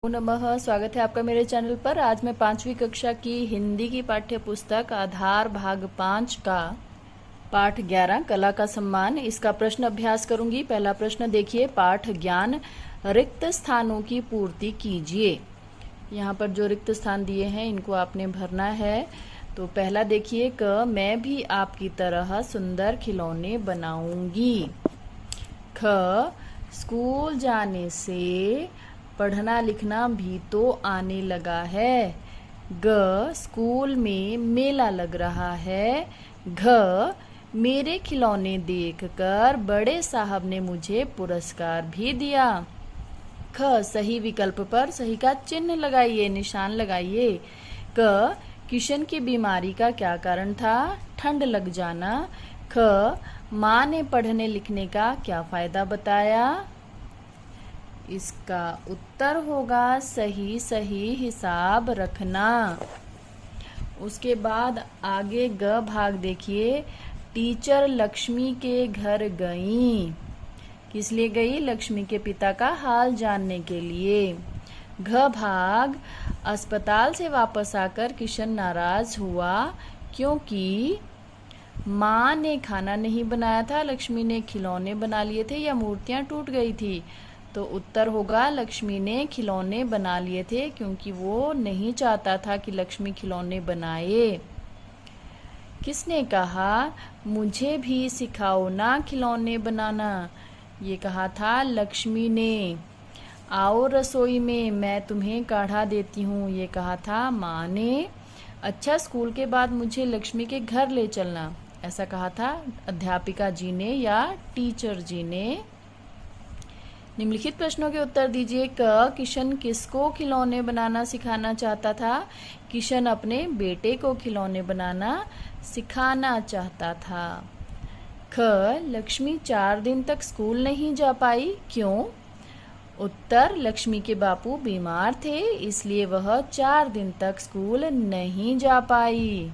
नमः। स्वागत है आपका मेरे चैनल पर। आज मैं 5वीं कक्षा की हिंदी की पाठ्य पुस्तक आधार भाग 5 का पाठ 11 कला का सम्मान इसका प्रश्न अभ्यास करूंगी। पहला प्रश्न देखिए, पाठ ज्ञान रिक्त स्थानों की पूर्ति कीजिए। यहाँ पर जो रिक्त स्थान दिए हैं इनको आपने भरना है। तो पहला देखिए, क मैं भी आपकी तरह सुंदर खिलौने बनाऊंगी। ख स्कूल जाने से पढ़ना लिखना भी तो आने लगा है। ग स्कूल में मेला लग रहा है। घ मेरे खिलौने देखकर बड़े साहब ने मुझे पुरस्कार भी दिया। ख सही विकल्प पर सही का चिन्ह लगाइए, निशान लगाइए। क किशन की बीमारी का क्या कारण था? ठंड लग जाना। ख माँ ने पढ़ने लिखने का क्या फायदा बताया? इसका उत्तर होगा सही सही हिसाब रखना। उसके बाद आगे ग भाग देखिए, टीचर लक्ष्मी के घर गई। किस लिए गई? लक्ष्मी के पिता का हाल जानने के लिए। घ भाग, अस्पताल से वापस आकर किशन नाराज हुआ क्योंकि माँ ने खाना नहीं बनाया था, लक्ष्मी ने खिलौने बना लिए थे या मूर्तियां टूट गई थी। तो उत्तर होगा लक्ष्मी ने खिलौने बना लिए थे क्योंकि वो नहीं चाहता था कि लक्ष्मी खिलौने बनाए। किसने कहा मुझे भी सिखाओ ना खिलौने बनाना? ये कहा था लक्ष्मी ने। आओ रसोई में, मैं तुम्हें काढ़ा देती हूँ, ये कहा था माँ ने। अच्छा स्कूल के बाद मुझे लक्ष्मी के घर ले चलना, ऐसा कहा था अध्यापिका जी ने या टीचर जी ने। निम्नलिखित प्रश्नों के उत्तर दीजिए। क किशन किसको खिलौने बनाना सिखाना चाहता था? किशन अपने बेटे को खिलौने बनाना सिखाना चाहता था। ख लक्ष्मी 4 दिन तक स्कूल नहीं जा पाई, क्यों? उत्तर लक्ष्मी के बापू बीमार थे इसलिए वह 4 दिन तक स्कूल नहीं जा पाई।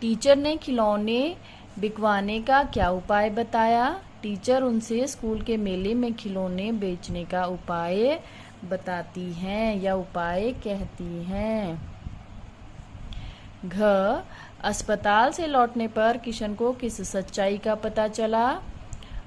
टीचर ने खिलौने बिकवाने का क्या उपाय बताया? टीचर उनसे स्कूल के मेले में खिलौने बेचने का उपाय बताती हैं या उपाय कहती हैं। घ अस्पताल से लौटने पर किशन को किस सच्चाई का पता चला?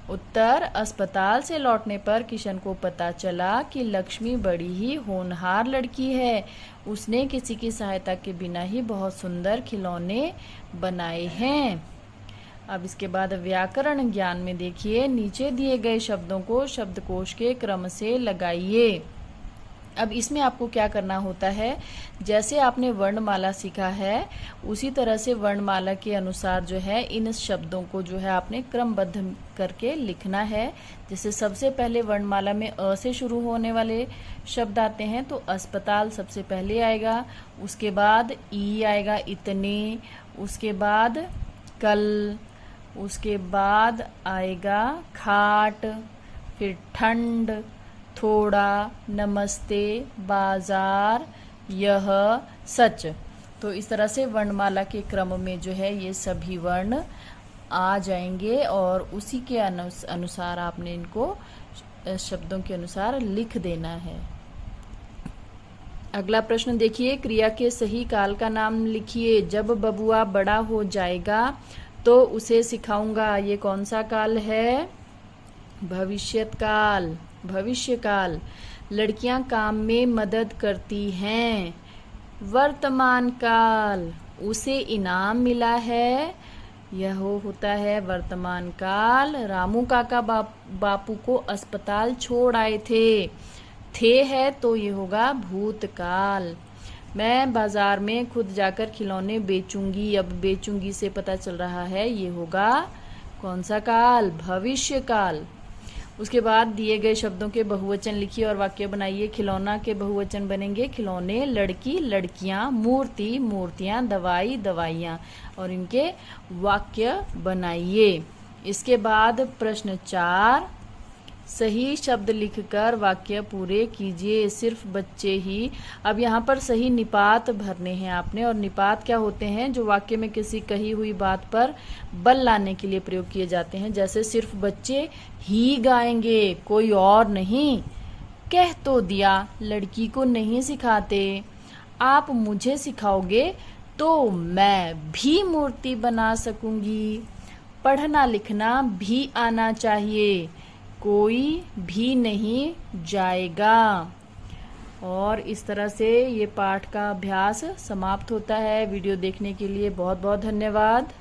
उत्तर अस्पताल से लौटने पर किशन को पता चला कि लक्ष्मी बड़ी ही होनहार लड़की है। उसने किसी की सहायता के बिना ही बहुत सुंदर खिलौने बनाए हैं। अब इसके बाद व्याकरण ज्ञान में देखिए, नीचे दिए गए शब्दों को शब्दकोश के क्रम से लगाइए। अब इसमें आपको क्या करना होता है, जैसे आपने वर्णमाला सीखा है उसी तरह से वर्णमाला के अनुसार जो है इन शब्दों को जो है आपने क्रमबद्ध करके लिखना है। जैसे सबसे पहले वर्णमाला में अ से शुरू होने वाले शब्द आते हैं तो अस्पताल सबसे पहले आएगा, उसके बाद ई आएगा इतने, उसके बाद कल, उसके बाद आएगा खाट, फिर ठंड, थोड़ा, नमस्ते, बाजार, यह, सच। तो इस तरह से वर्णमाला के क्रम में जो है ये सभी वर्ण आ जाएंगे और उसी के अनुसार आपने इनको शब्दों के अनुसार लिख देना है। अगला प्रश्न देखिए, क्रिया के सही काल का नाम लिखिए। जब बबुआ बड़ा हो जाएगा तो उसे सिखाऊंगा, ये कौन सा काल है? भविष्यत काल, भविष्य काल। लड़कियां काम में मदद करती हैं, वर्तमान काल। उसे इनाम मिला है, यह होता है वर्तमान काल। रामू काका बापू को अस्पताल छोड़ आए थे है तो ये होगा भूतकाल। मैं बाजार में खुद जाकर खिलौने बेचूंगी, अब बेचूंगी से पता चल रहा है ये होगा कौन सा काल? भविष्य काल। उसके बाद दिए गए शब्दों के बहुवचन लिखिए और वाक्य बनाइए। खिलौना के बहुवचन बनेंगे खिलौने, लड़की लड़कियां, मूर्ति मूर्तियां, दवाई दवाइयां, और इनके वाक्य बनाइए। इसके बाद प्रश्न 4, सही शब्द लिखकर वाक्य पूरे कीजिए। सिर्फ बच्चे ही। अब यहाँ पर सही निपात भरने हैं आपने, और निपात क्या होते हैं? जो वाक्य में किसी कही हुई बात पर बल लाने के लिए प्रयोग किए जाते हैं। जैसे सिर्फ बच्चे ही गाएंगे, कोई और नहीं। कह तो दिया लड़की को नहीं सिखाते, आप मुझे सिखाओगे तो मैं भी मूर्ति बना सकूंगी। पढ़ना लिखना भी आना चाहिए, कोई भी नहीं जाएगा। और इस तरह से ये पाठ का अभ्यास समाप्त होता है। वीडियो देखने के लिए बहुत बहुत धन्यवाद।